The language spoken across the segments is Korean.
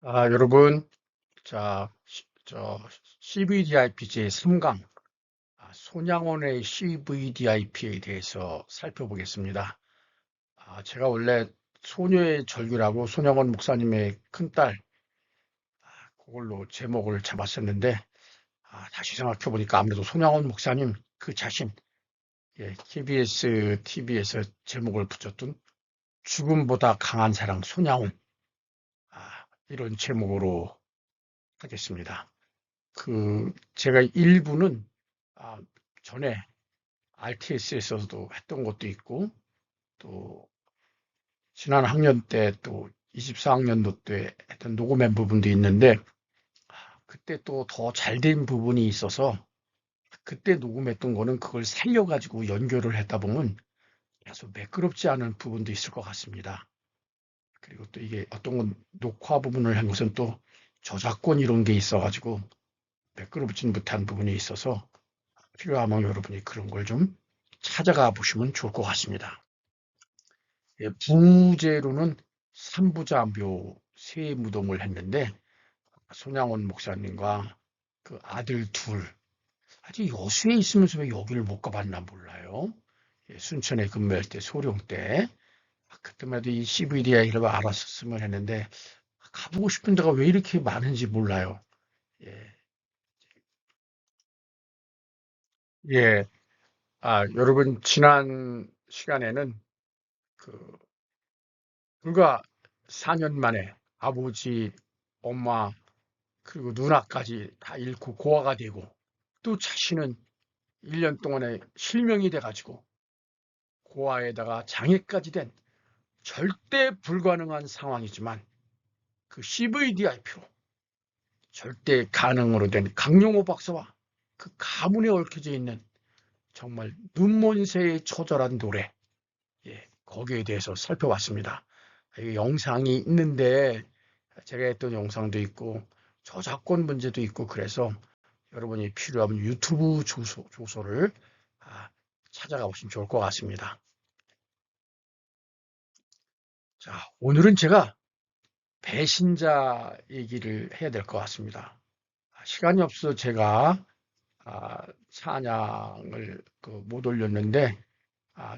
여러분, 저 CVDIP 제3강, 손양원의 CVDIP에 대해서 살펴보겠습니다. 제가 원래 소녀의 절규라고 손양원 목사님의 큰딸, 그걸로 제목을 잡았었는데, 다시 생각해보니까 아무래도 손양원 목사님 그 자신, KBS TV에서 제목을 붙였던 죽음보다 강한 사랑 손양원, 이런 제목으로 하겠습니다. 제가 일부는 아, 전에 RTS에서도 했던 것도 있고, 또 지난 학년 때 또 24학년도 때 했던 녹음한 부분도 있는데, 그때 또 더 잘 된 부분이 있어서 그때 녹음했던 거는 그걸 살려가지고 연결을 했다 보면 계속 매끄럽지 않은 부분도 있을 것 같습니다. 그리고 또 이게 어떤 건 녹화 부분을 한 것은 또 저작권 이런 게 있어가지고 매끄럽진 못한 부분이 있어서 필요하면 여러분이 그런 걸 좀 찾아가 보시면 좋을 것 같습니다. 부제로는 삼부자묘 새 무덤을 했는데 손양원 목사님과 그 아들 둘, 아직 여수에 있으면서 왜 여기를 못 가봤나 몰라요. 순천에 근무할 때 소령 때 그때만 해도 이 CVDI를 알았었으면 했는데 가보고 싶은 데가 왜 이렇게 많은지 몰라요. 예, 예. 여러분 지난 시간에는 그 불과 4년 만에 아버지, 엄마, 그리고 누나까지 다 잃고 고아가 되고 또 자신은 1년 동안에 실명이 돼가지고 고아에다가 장애까지 된 절대 불가능한 상황이지만 그 CVDIP로 절대 가능으로 된 강용호 박사와 그 가문에 얽혀져 있는 정말 눈먼새에 처절한 노래, 거기에 대해서 살펴봤습니다. 이 영상이 있는데 제가 했던 영상도 있고 저작권 문제도 있고 그래서 여러분이 필요하면 유튜브 조서를 찾아가 보시면 좋을 것 같습니다. 자, 오늘은 제가 배신자 얘기를 해야 될 것 같습니다. 시간이 없어서 제가 찬양을 못 올렸는데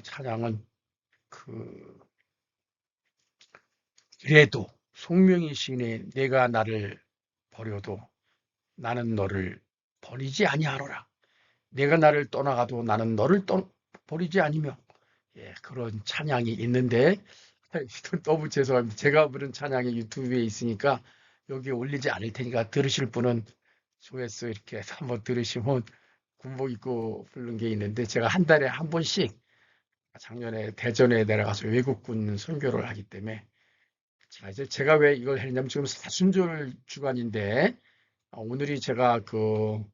찬양은 그 그래도 송명희 시인의 내가 나를 버려도 나는 너를 버리지 아니하노라. 내가 나를 떠나가도 나는 너를 버리지 아니며 그런 찬양이 있는데 너무 죄송합니다. 제가 부른 찬양이 유튜브에 있으니까 여기에 올리지 않을 테니까 들으실 분은 조회수 이렇게 해서 한번 들으시면 군복 입고 부른 게 있는데 제가 한 달에 한 번씩 작년에 대전에 내려가서 외국군 선교를 하기 때문에 자 이제 제가 왜 이걸 했냐면 지금 사순절 주간인데 오늘이 제가 3월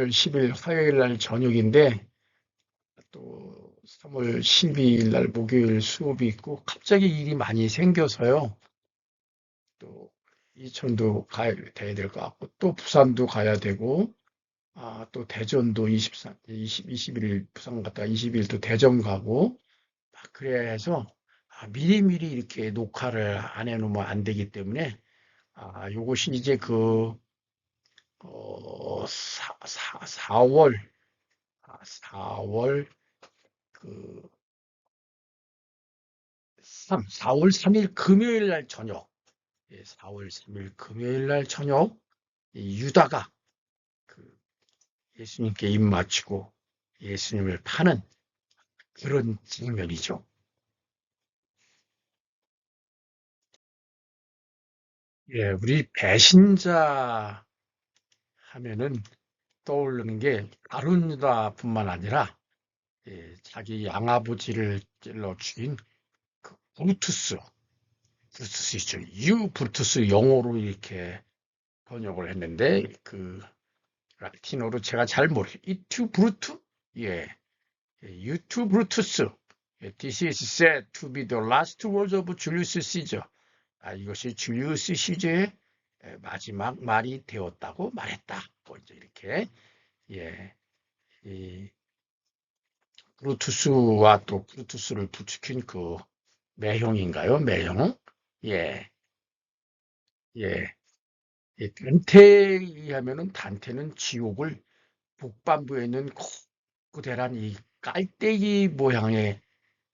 10일 화요일 날 저녁인데 또 3월 12일 날 목요일 수업이 있고 갑자기 일이 많이 생겨서요. 또 이천도 가야 돼야 될 것 같고 또 부산도 가야 되고 또 대전도 23, 20, 21일 부산 갔다가 20일 또 대전 가고 그래야 해서 미리미리 이렇게 녹화를 안 해놓으면 안 되기 때문에 요것이 이제 4월 4월 그 4월 3일 금요일 날 저녁, 4월 3일 금요일 날 저녁, 이 유다가 그 예수님께 입 맞추고 예수님을 파는 그런 장면이죠. 우리 배신자 하면은 떠오르는 게 다른 유다뿐만 아니라 자기 양아버지를 찔러 죽인 그 브루투스 있죠. 브루투스 영어로 이렇게 번역을 했는데 라틴어로 제가 잘 모르겠어요. 이투 브루투? 예, 유투 브루투스. This is said to be the last words of Julius Caesar. 이것이 줄리우스 시저의 마지막 말이 되었다고 말했다. 뭐 이제 이렇게 예, 이 브루투스와 또 브루투스를 부추긴 그 매형인가요? 매형? 예, 예, 단테에 의하면은 단테는 지옥을 북반부에 있는 고대란 이 깔때기 모양의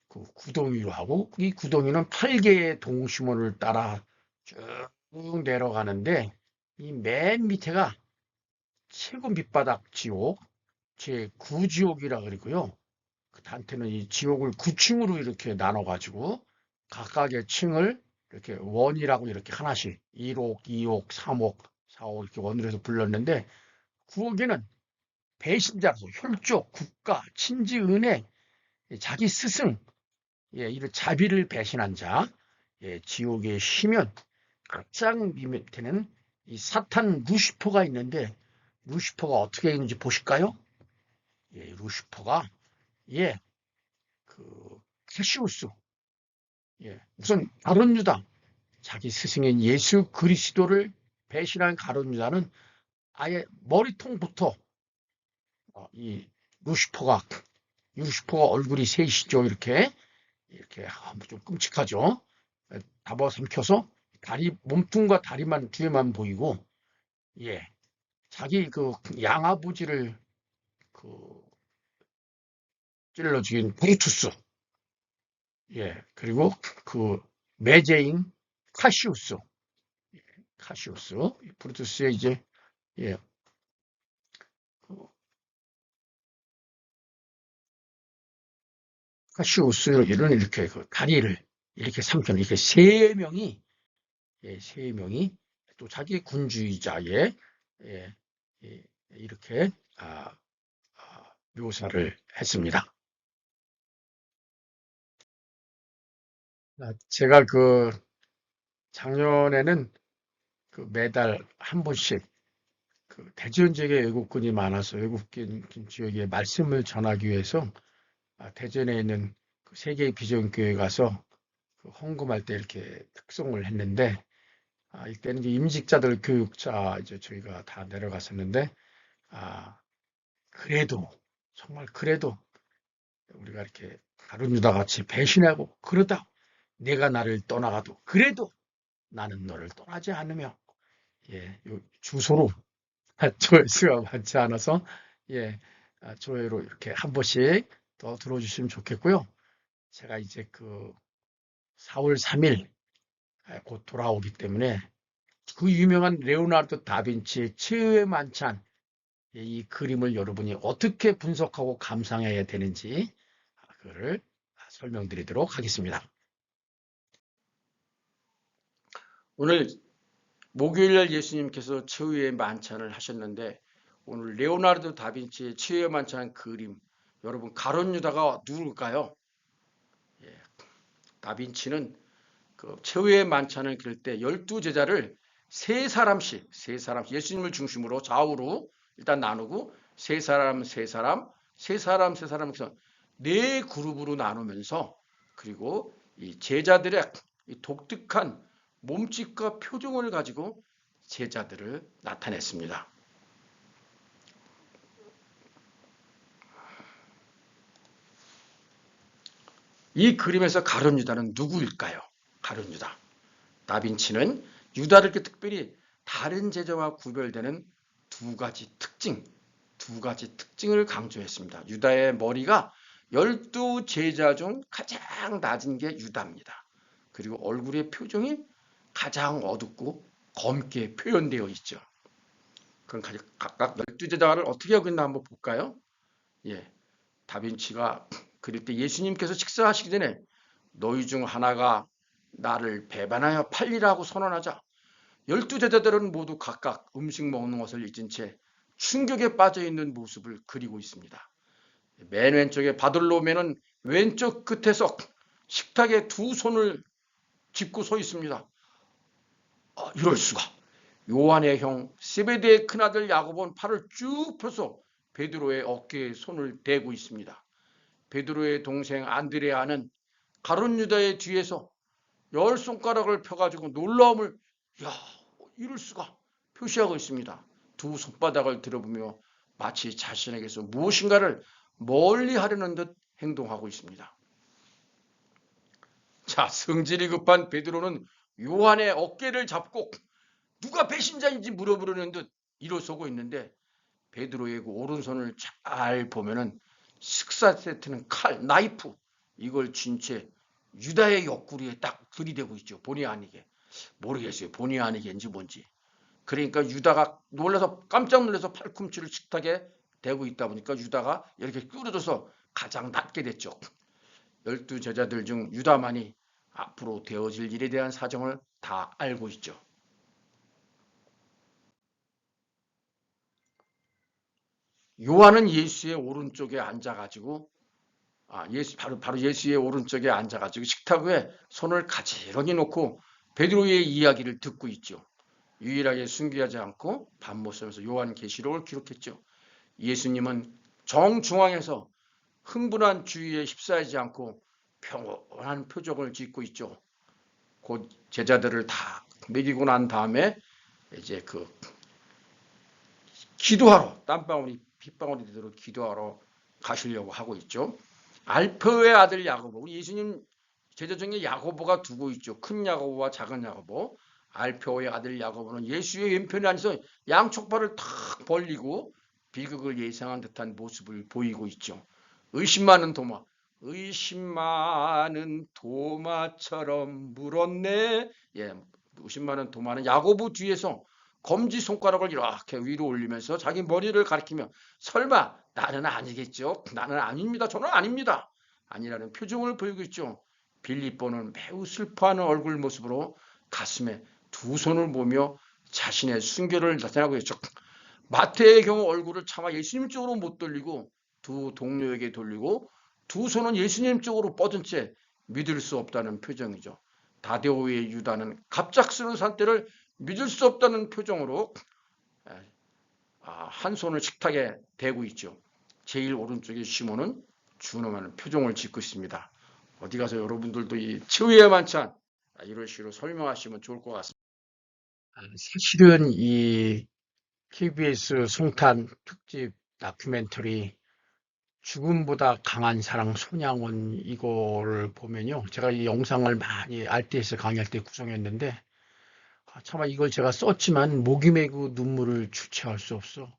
그 구덩이로 하고 이 구덩이는 8개의 동심원을 따라 쭉 내려가는데 이 맨 밑에가 최고 밑바닥 지옥, 제9지옥이라 그러고요. 그 단테는 이 지옥을 9층으로 이렇게 나눠가지고 각각의 층을 이렇게 원이라고 이렇게 하나씩 1옥, 2옥, 3옥, 4옥 이렇게 원으로 해서 불렀는데 9옥에는 배신자로 혈족, 국가, 친지, 은혜, 자기 스승, 이런 자비를 배신한 자, 지옥에 쉬면 가장 밑에는 이 사탄 루시퍼가 있는데 루시퍼가 어떻게 있는지 보실까요? 루시퍼가 예, 그 캐시우스, 우선 가룟 유다, 자기 스승인 예수 그리스도를 배신한 가룟 유다는 아예 머리통부터 이 루시퍼가 루시퍼가 얼굴이 셋이죠. 이렇게 좀 끔찍하죠. 잡아삼켜서 다리 몸통과 다리만 뒤에만 보이고 예 자기 그 양아버지를 그 찔러 죽인 브루투스 그리고 그 매제인 카시우스 카시우스 브루투스의 이제 예 그 카시우스는 이렇게 그 다리를 이렇게 삼켜는 이렇게 세 명이 또 자기 군주의자의 예, 이렇게 묘사를 했습니다. 제가 그 작년에는 그 매달 한 번씩 그 대전 지역에 외국군이 많아서 외국인 지역에 말씀을 전하기 위해서 대전에 있는 그 세계의 비전교회 가서 그 헌금할 때 이렇게 특송을 했는데 이때는 이제 임직자들 교육자 이제 저희가 다 내려갔었는데 아 그래도 정말 그래도 우리가 이렇게 다른 유다 같이 배신하고 그러다 내가 나를 떠나가도 그래도 나는 너를 떠나지 않으며 요 주소로 조회수가 많지 않아서 조회로 이렇게 한 번씩 더 들어주시면 좋겠고요. 제가 이제 그 4월 3일 곧 돌아오기 때문에 그 유명한 레오나르도 다빈치의 최후의 만찬 이 그림을 여러분이 어떻게 분석하고 감상해야 되는지 그거를 설명드리도록 하겠습니다. 오늘 목요일날 예수님께서 최후의 만찬을 하셨는데 오늘 레오나르도 다빈치의 최후의 만찬 그림 여러분 가룟 유다가 누굴까요? 다빈치는 그 최후의 만찬을 그릴 때 12제자를 세 사람씩 예수님을 중심으로 좌우로 일단 나누고 세 사람 해서 네 그룹으로 나누면서 그리고 이 제자들의 이 독특한 몸짓과 표정을 가지고 제자들을 나타냈습니다. 이 그림에서 가룟 유다는 누구일까요? 가룟 유다. 다빈치는 유다를 이렇게 특별히 다른 제자와 구별되는 두 가지 특징을 강조했습니다. 유다의 머리가 12제자 중 가장 낮은 게 유다입니다. 그리고 얼굴의 표정이 가장 어둡고 검게 표현되어 있죠. 그럼 각각 12제자를 어떻게 하고 있나 한번 볼까요? 다빈치가 그릴 때 예수님께서 식사하시기 전에 너희 중 하나가 나를 배반하여 팔리라고 선언하자 12제자들은 모두 각각 음식 먹는 것을 잊은 채 충격에 빠져 있는 모습을 그리고 있습니다. 맨 왼쪽에 바돌로메는 왼쪽 끝에서 식탁에 두 손을 짚고 서 있습니다. 이럴 수가. 요한의 형 세베대의 큰아들 야고보는 팔을 쭉 펴서 베드로의 어깨에 손을 대고 있습니다. 베드로의 동생 안드레아는 가룟 유다의 뒤에서 10손가락을 펴가지고 놀라움을 이럴 수가 표시하고 있습니다. 두 손바닥을 들어보며 마치 자신에게서 무엇인가를 멀리 하려는 듯 행동하고 있습니다. 자, 성질이 급한 베드로는 요한의 어깨를 잡고 누가 배신자인지 물어보려는 듯 일어서고 있는데 베드로의 그 오른손을 잘 보면은 식사 세트는 칼, 나이프 이걸 쥔 채 유다의 옆구리에 딱 들이대고 있죠. 본의 아니게. 모르겠어요. 본의 아니게인지 뭔지. 그러니까 유다가 놀라서 깜짝 놀라서 팔꿈치를 식탁에 대고 있다 보니까 유다가 이렇게 끼어들어서 가장 낫게 됐죠. 12제자들 중 유다만이 앞으로 되어질 일에 대한 사정을 다 알고 있죠. 요한은 예수의 오른쪽에 앉아가지고 바로 예수의 오른쪽에 앉아가지고 식탁 위에 손을 가지런히 놓고 베드로의 이야기를 듣고 있죠. 유일하게 순교하지 않고 밤모섬에서 요한계시록을 기록했죠. 예수님은 정중앙에서 흥분한 주위에 휩싸이지 않고 평온한 표정을 짓고 있죠. 곧 제자들을 다 먹이고 난 다음에 이제 그 기도하러 땀방울이 빗방울이 되도록 기도하러 가시려고 하고 있죠. 알페오의 아들 야고보, 우리 예수님 제자 중에 야고보가 두고 있죠. 큰 야고보와 작은 야고보. 알페오의 아들 야고보는 예수의 왼편에 앉아서 양쪽발을 탁 벌리고 비극을 예상한 듯한 모습을 보이고 있죠. 의심 많은 도마, 의심 많은 도마처럼 물었네. 예, 의심 많은 도마는 야고보 뒤에서 검지 손가락을 이렇게 위로 올리면서 자기 머리를 가리키며 설마 나는 아니겠죠? 나는 아닙니다. 저는 아닙니다. 아니라는 표정을 보이고 있죠. 빌립보는 매우 슬퍼하는 얼굴 모습으로 가슴에 두 손을 모며 자신의 순교를 나타내고 있죠. 마태의 경우 얼굴을 차마 예수님 쪽으로 못 돌리고 두 동료에게 돌리고 두 손은 예수님 쪽으로 뻗은 채 믿을 수 없다는 표정이죠. 다데오의 유다는 갑작스러운 산때를 믿을 수 없다는 표정으로 한 손을 식탁에 대고 있죠. 제일 오른쪽에 시몬은 준엄한 표정을 짓고 있습니다. 어디 가서 여러분들도 이 최후의 만찬 이런 식으로 설명하시면 좋을 것 같습니다. 사실은 이 KBS 송탄 특집 다큐멘터리 죽음보다 강한 사랑 손양원 이거를 보면요. 제가 이 영상을 많이 RT에서 강의할 때 구성했는데 차마 이걸 제가 썼지만 목이 메고 눈물을 주체할 수 없어.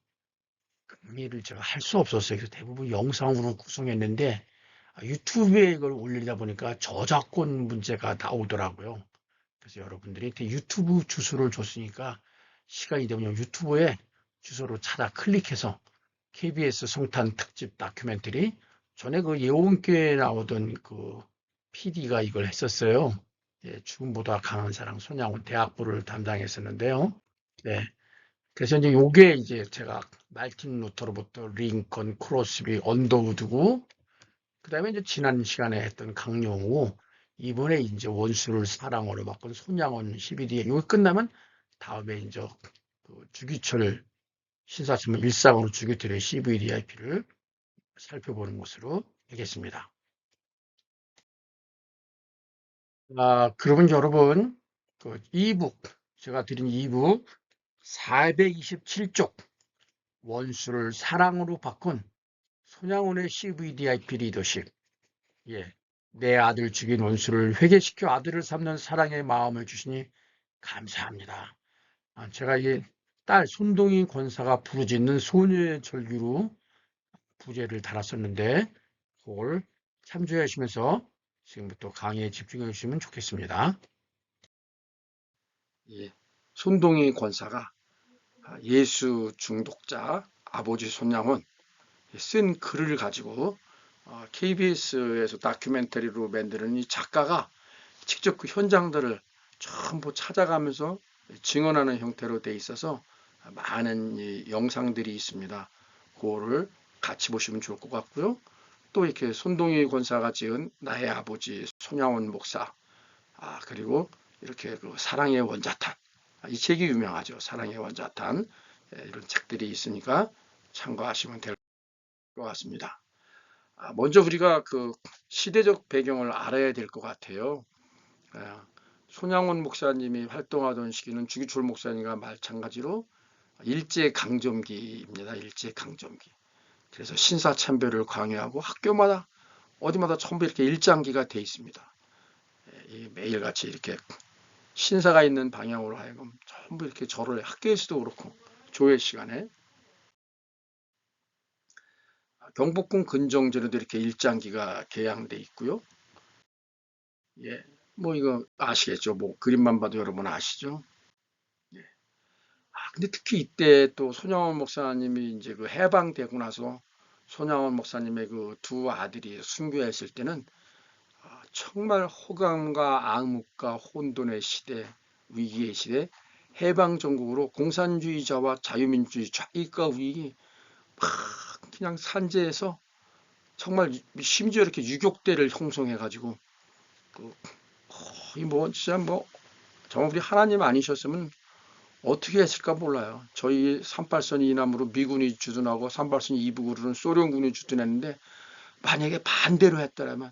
강의를 제가 할 수 없었어요. 그래서 대부분 영상으로 구성했는데 유튜브에 이걸 올리다 보니까 저작권 문제가 나오더라고요. 그래서 여러분들이 유튜브 주소를 줬으니까 시간이 되면 유튜브에 주소로 찾아 클릭해서 KBS 성탄 특집 다큐멘터리 전에 그 예원교회에 나오던 그 PD가 이걸 했었어요. 예, 죽음보다 강한 사랑 손양원 대학부를 담당했었는데요. 네. 그래서 이제 요게 이제 제가 말틴 루터로부터 링컨, 크로스비, 언더우드고 그다음에 이제 지난 시간에 했던 강용우 이번에 이제 원수를 사랑으로 바꾼 손양원 12뒤에 이거 끝나면 다음에 이제 그 주기철 신사침문 일상으로 주기철의 CVDIP를 살펴보는 것으로 하겠습니다. 그러면 여러분 그 이북 제가 드린 이북 427쪽 원수를 사랑으로 바꾼 손양원의 CVDIP 리더십 예, 내 아들 죽인 원수를 회개시켜 아들을 삼는 사랑의 마음을 주시니 감사합니다. 제가 이 딸 손동희 권사가 부르짖는 소녀의 절규로 부제를 달았었는데 그걸 참조해 주시면서 지금부터 강의에 집중해 주시면 좋겠습니다. 예, 손동희 권사가 예수 중독자 아버지 손양은 쓴 글을 가지고 KBS에서 다큐멘터리로 만드는 이 작가가 직접 그 현장들을 전부 찾아가면서 증언하는 형태로 돼 있어서 많은 이 영상들이 있습니다. 그거를 같이 보시면 좋을 것 같고요. 또 이렇게 손동희 권사가 지은 나의 아버지 손양원 목사, 그리고 이렇게 그 사랑의 원자탄, 이 책이 유명하죠. 사랑의 원자탄 이런 책들이 있으니까 참고하시면 될 것 같습니다. 먼저 우리가 그 시대적 배경을 알아야 될 것 같아요. 손양원 목사님이 활동하던 시기는 주기철 목사님과 마찬가지로 일제강점기입니다. 일제강점기. 그래서 신사참배를 강요하고 학교마다 어디마다 전부 이렇게 일장기가 돼 있습니다. 매일같이 이렇게 신사가 있는 방향으로 하여금 전부 이렇게 절을 학교에서도 그렇고 조회 시간에 경복궁 근정전에도 이렇게 일장기가 개양돼 있고요. 예, 뭐 이거 아시겠죠? 뭐 그림만 봐도 여러분 아시죠? 예. 근데 특히 이때 또 손양원 목사님이 이제 그 해방되고 나서 손양원 목사님의 그 두 아들이 순교했을 때는 정말 호감과 암흑과 혼돈의 시대, 위기의 시대, 해방 전국으로 공산주의자와 자유민주주의 좌익과 우익이 막 그냥 산재해서 정말 심지어 이렇게 유격대를 형성해가지고 그 거의 뭐 진짜 뭐 정말 우리 하나님 아니셨으면 어떻게 했을까 몰라요. 저희 38선 이남으로 미군이 주둔하고 38선 이북으로는 소련군이 주둔했는데 만약에 반대로 했더라면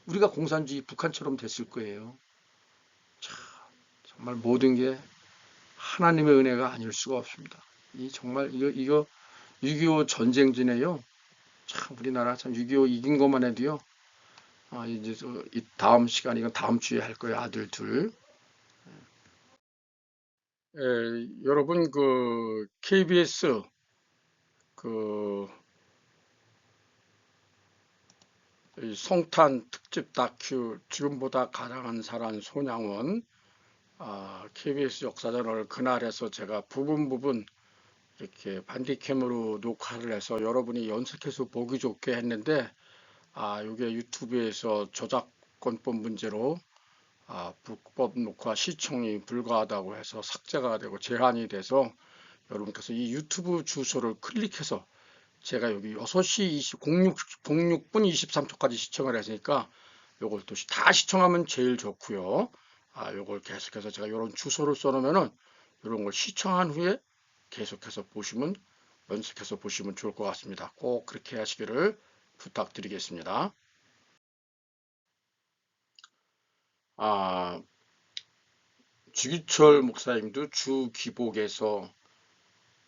우리가 공산주의 북한처럼 됐을 거예요. 참, 정말 모든 게 하나님의 은혜가 아닐 수가 없습니다. 이 정말 이거 6.25 전쟁진에요. 참 우리나라 참 6.25 이긴 것만 해도요. 이제 이 다음 시간 이건 다음 주에 할 거예요. 아들 둘. 여러분 그 KBS 그 성탄 특집 다큐 지금보다 가장한 사람 손양원 KBS 역사전을 그날에서 제가 부분 이렇게 반디캠으로 녹화를 해서 여러분이 연속해서 보기 좋게 했는데 이게 유튜브에서 저작권법 문제로 불법 녹화 시청이 불가하다고 해서 삭제가 되고 제한이 돼서 여러분께서 이 유튜브 주소를 클릭해서 제가 여기 6시 06분 23초까지 시청을 했으니까 요걸 또 다 시청하면 제일 좋고요. 요걸 계속해서 제가 이런 주소를 써놓으면은 이런 걸 시청한 후에 계속해서 보시면 연속해서 보시면 좋을 것 같습니다. 꼭 그렇게 하시기를 부탁드리겠습니다. 아, 주기철 목사님도 주기복에서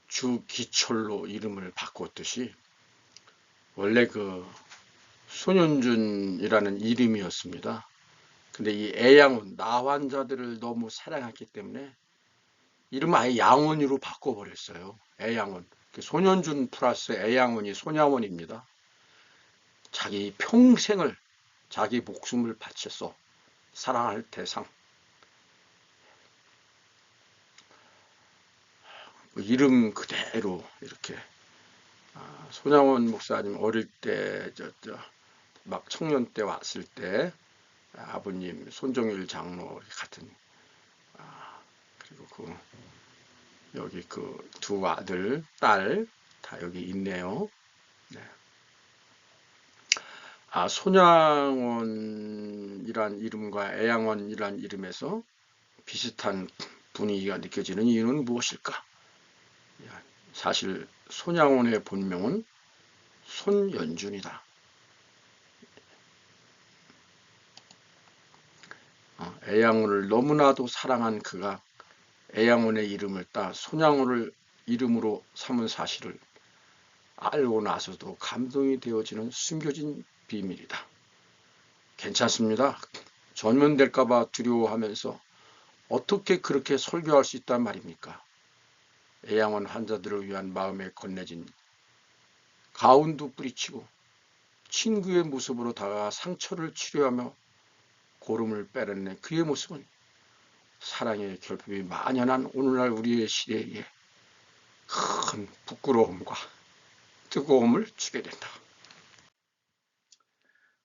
주기철로 이름을 바꿨듯이 원래 그 손윤준이라는 이름이었습니다. 근데 이 애양훈, 나환자들을 너무 사랑했기 때문에 이름을 아예 양훈이로 바꿔버렸어요. 애양훈. 손윤준 플러스 애양훈이 손양훈입니다. 자기 평생을 자기 목숨을 바쳐서 사랑할 대상. 이름 그대로 이렇게 손양원 목사님 어릴 때 막 청년 때 왔을 때 아버님 손정일 장로 같은 그리고 여기 그 두 아들 딸 다 여기 있네요. 네. 손양원이란 이름과 애양원이란 이름에서 비슷한 분위기가 느껴지는 이유는 무엇일까? 사실 손양원의 본명은 손연준이다. 애양원을 너무나도 사랑한 그가 애양원의 이름을 따 손양원을 이름으로 삼은 사실을 알고 나서도 감동이 되어지는 숨겨진 비밀이다. 괜찮습니다. 전면될까봐 두려워하면서 어떻게 그렇게 설교할 수 있단 말입니까? 애양원 환자들을 위한 마음에 건네진 가운도 뿌리치고 친구의 모습으로 다가가 상처를 치료하며 고름을 빼려낸 그의 모습은 사랑의 결핍이 만연한 오늘날 우리의 시대에 큰 부끄러움과 뜨거움을 주게 된다.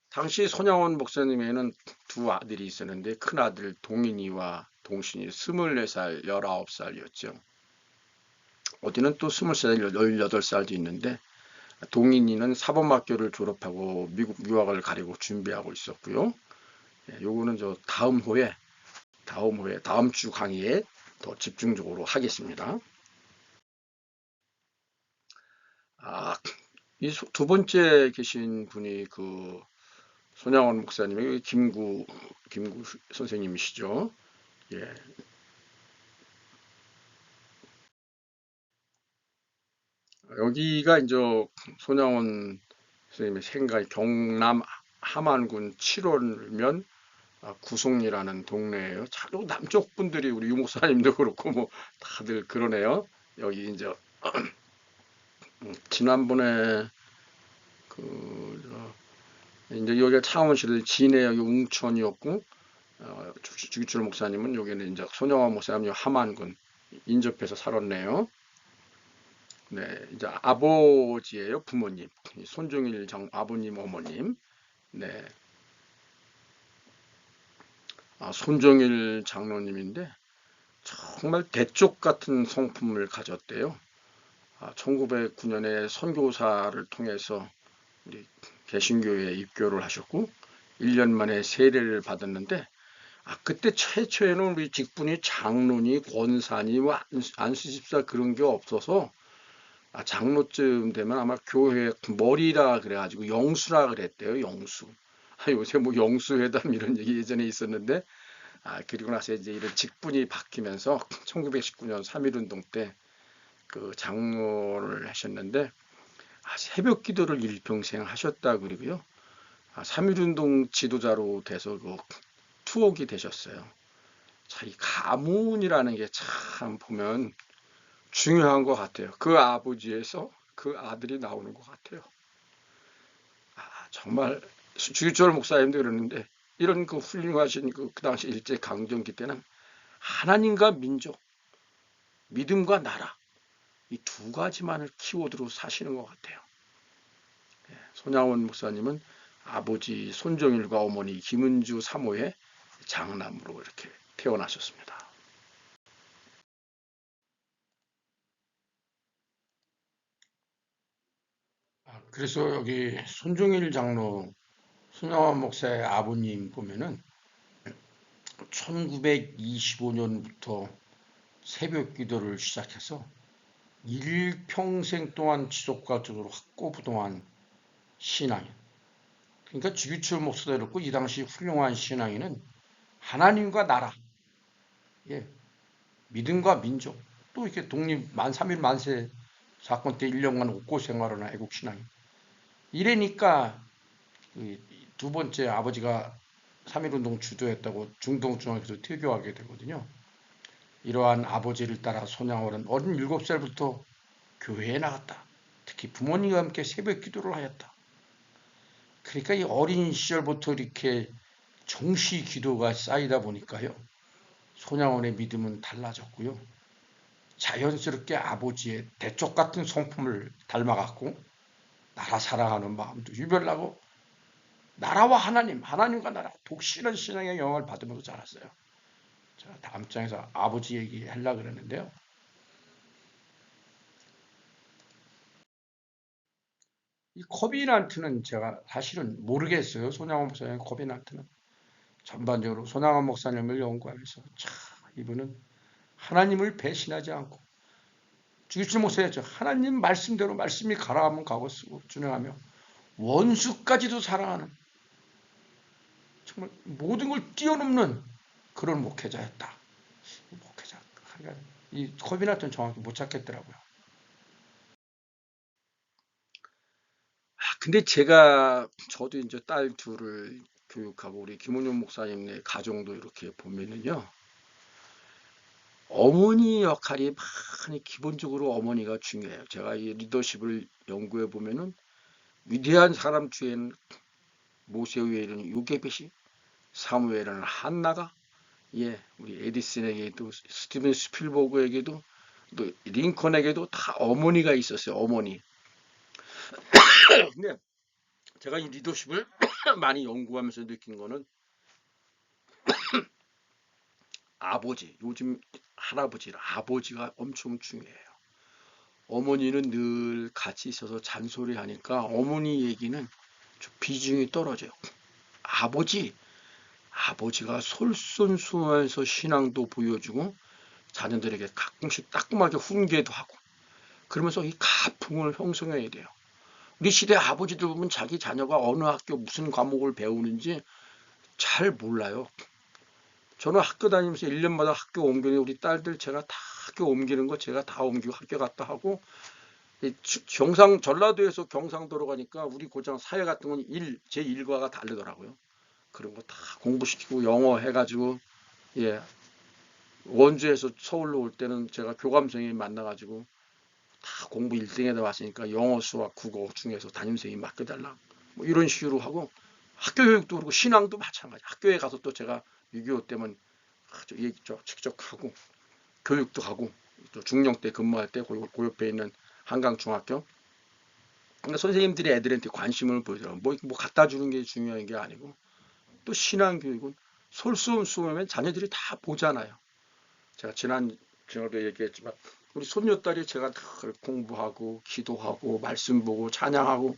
당시 손양원 목사님에는 두 아들이 있었는데 큰아들 동인이와 동신이 24살, 19살이었죠. 어디는 또 20살, 18살도 있는데 동인이는 사범학교를 졸업하고 미국 유학을 가려고 준비하고 있었고요. 요거는 다음 주 강의에 더 집중적으로 하겠습니다. 이 두 번째 계신 분이 그 손양원 목사님의 김구 선생님이시죠. 예. 여기가 이제 손양원 선생님의 생가의 경남 함안군 7월면 구송리라는 동네예요. 참 남쪽 분들이 우리 유 목사님도 그렇고 뭐 다들 그러네요. 여기 이제 지난번에 이제 여기가 창원시를 진해 여기 웅천이었고 주기철 목사님은 여기는 이제 손영환 목사님 함안군 인접해서 살았네요. 네, 이제 아버지예요, 부모님. 손종일 아버님, 어머님. 네, 손종일 장로님인데 정말 대쪽 같은 성품을 가졌대요. 1909년에 선교사를 통해서 우리 개신교에 입교를 하셨고 1년 만에 세례를 받았는데 그때 최초에는 우리 직분이 장로니 권사니 뭐 안수집사 그런 게 없어서 장로쯤 되면 아마 교회 머리라 그래가지고 영수라 그랬대요. 영수. 요새 뭐 영수회담 이런 얘기 예전에 있었는데 그리고 나서 이제 이런 직분이 바뀌면서 1919년 3.1운동 때 그 장로를 하셨는데 새벽 기도를 일평생 하셨다 그러고요. 3.1운동 지도자로 돼서 그 투옥이 되셨어요. 자, 이 가문이라는 게 참 보면 중요한 것 같아요. 그 아버지에서 그 아들이 나오는 것 같아요. 정말 주기철 목사님도 그러는데 이런 그 훌륭하신 그 당시 일제 강점기 때는 하나님과 민족, 믿음과 나라 이 두 가지만을 키워드로 사시는 것 같아요. 손양원 목사님은 아버지 손정일과 어머니 김은주 사모의 장남으로 이렇게 태어나셨습니다. 그래서 여기 손종일 장로, 손양원 목사의 아버님 보면은 1925년부터 새벽 기도를 시작해서 일평생 동안 지속적으로 확고부동한 신앙인. 그러니까 주기철 목사도 그렇고 이 당시 훌륭한 신앙인은 하나님과 나라, 예, 믿음과 민족, 또 이렇게 독립 만 3일 만세 사건 때 1년간 옥고 생활을 한 애국 신앙인. 이래니까 두 번째 아버지가 3.1운동 주도했다고 중동중앙에서 퇴교하게 되거든요. 이러한 아버지를 따라 손양월은 어린 7살부터 교회에 나갔다. 특히 부모님과 함께 새벽 기도를 하였다. 그러니까 이 어린 시절부터 이렇게 정시 기도가 쌓이다 보니까요. 손양원의 믿음은 달라졌고요. 자연스럽게 아버지의 대쪽 같은 성품을 닮아갔고 나라 사랑하는 마음도 유별나고 나라와 하나님, 하나님과 나라 독실한 신앙의 영향을 받으면서 자랐어요. 자, 다음 장에서 아버지 얘기하려고 그랬는데요. 이 코비난트는 제가 사실은 모르겠어요. 손양원 목사님 코비난트는. 전반적으로 손양원 목사님을 연구하면서 참 이분은 하나님을 배신하지 않고 주기철 목사였죠. 하나님 말씀대로 말씀이 가라하면 가고 쓰고 준행하며 원수까지도 사랑하는 정말 모든 걸 뛰어넘는 그런 목회자였다. 목회자. 이 코비난트는 정확히 못 찾겠더라고요. 근데 저도 이제 딸 둘을 교육하고 우리 김원용 목사님네 가정도 이렇게 보면은요. 어머니 역할이 많이 기본적으로 어머니가 중요해요. 제가 이 리더십을 연구해 보면은 위대한 사람 중에는 모세 외에는 요게벳이, 사무엘은 한나가, 우리 에디슨에게도 스티븐 스필버그에게도 또 링컨에게도 다 어머니가 있었어요. 어머니. 근데 제가 이 리더십을 많이 연구하면서 느낀 거는 아버지, 요즘 아버지가 엄청 중요해요. 어머니는 늘 같이 있어서 잔소리하니까 어머니 얘기는 좀 비중이 떨어져요. 아버지가 솔선수범해서 신앙도 보여주고 자녀들에게 가끔씩 따끔하게 훈계도 하고 그러면서 이 가풍을 형성해야 돼요. 우리 시대 아버지들 보면 자기 자녀가 어느 학교 무슨 과목을 배우는지 잘 몰라요. 저는 학교 다니면서 1년마다 학교 옮기는 우리 딸들 제가 다 학교 옮기는 거 제가 다 옮기고 학교 갔다 하고 전라도에서 경상도로 가니까 우리 고장 사회 같은 건 제 일과가 다르더라고요. 그런 거 다 공부시키고 영어 해가지고 예 원주에서 서울로 올 때는 제가 교감선생님 만나가지고 다 공부 1등에다 왔으니까 영어, 수학, 국어 중에서 담임선생님 맡겨달라. 뭐 이런 식으로 하고 학교 교육도 그렇고 신앙도 마찬가지. 학교에 가서 또 제가 6.25 때면 직접 하고 교육도 하고 또 중령 때 근무할 때 그 옆에 있는 한강중학교 그러니까 선생님들이 애들한테 관심을 보이더라고요. 뭐 갖다 주는 게 중요한 게 아니고 또 신앙 교육은 솔수음수음하면 자녀들이 다 보잖아요. 제가 지난 전에도 얘기했지만 우리 손녀딸이 제가 늘 공부하고 기도하고 말씀 보고 찬양하고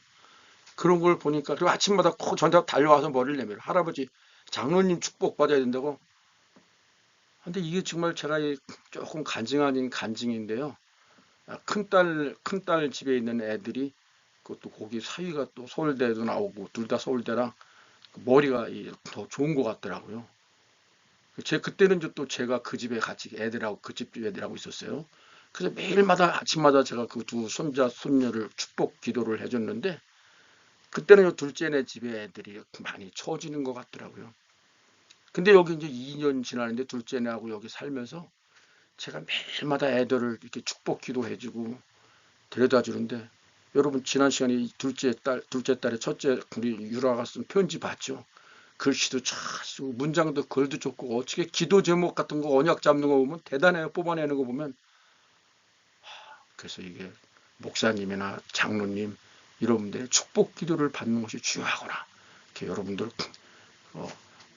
그런 걸 보니까 그리고 아침마다 꼭 저한테 달려와서 머리를 내밀어 할아버지 장로님 축복 받아야 된다고. 근데 이게 정말 제가 조금 간증 아닌 간증인데요. 큰딸 집에 있는 애들이 그것도 거기 사위가 또 서울대도 나오고 둘 다 서울대라 머리가 더 좋은 것 같더라고요. 그때는 또 제가 그 집에 같이 애들하고 그 집 애들하고 있었어요. 그래서 매일마다 아침마다 제가 그 두 손자 손녀를 축복 기도를 해줬는데 그때는 둘째 내 집에 애들이 많이 처지는 것 같더라고요. 근데 여기 이제 2년 지났는데 둘째 내하고 여기 살면서 제가 매일마다 애들을 이렇게 축복 기도해주고 데려다 주는데 여러분 지난 시간에 둘째 딸의 첫째 우리 유라가 쓴 편지 봤죠? 글씨도 잘 쓰고 문장도 글도 좋고 어떻게 기도 제목 같은 거 언약 잡는 거 보면 대단해요. 뽑아내는 거 보면. 그래서 이게 목사님이나 장로님 여러분들의 축복 기도를 받는 것이 중요하구나. 이렇게 여러분들 어,